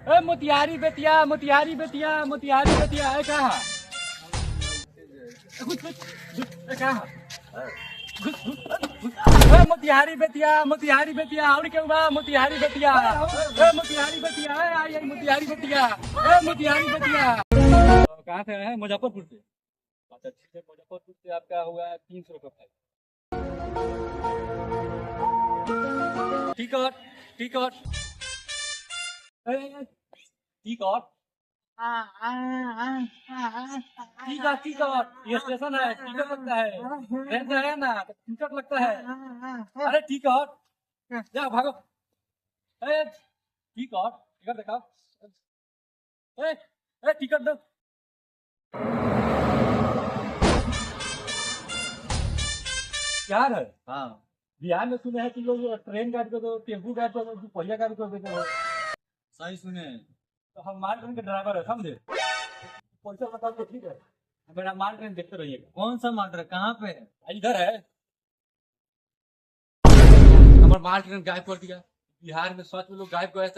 मोतिहारी बेतिया मोतिहारी बेतिया मोतिहारी बेतिया है कहाँ? कहाँ? मोतिहारी बेतिया मोतिहारी बेतिया और क्या हुआ? मोतिहारी बेतिया मोतिहारी बेतिया है मोतिहारी बेतिया मोतिहारी बेतिया। कहाँ से है? मुजफ्फरपुर से। अच्छा ठीक है, मुजफ्फरपुर से आपका हुआ 300 रुपये। Ticket ticket ticket ticket ticket ये स्टेशन है, टिकट लगता है, ट्रेन से है ना, टिकट लगता है। अरे टिकट जा भागो। टिकट टिकट दिखाओ। टिकट दो। क्या है? हाँ, बिहार में सुने हैं कि लोग ट्रेन गाड़ी को, टेम्पू गाड़ी को, पहिया गाड़ी को देते हो। सही सुने। तो हम माल ट्रेन के ड्राइवर है, समझे? पैसा बताओ तो ठीक है, मेरा माल ट्रेन देखते रहिएगा। कौन सा माल ट्रेन? कहाँ पे है? इधर है। हमारा माल ट्रेन गायब कर दिया। बिहार में 7 लोग गायब गए।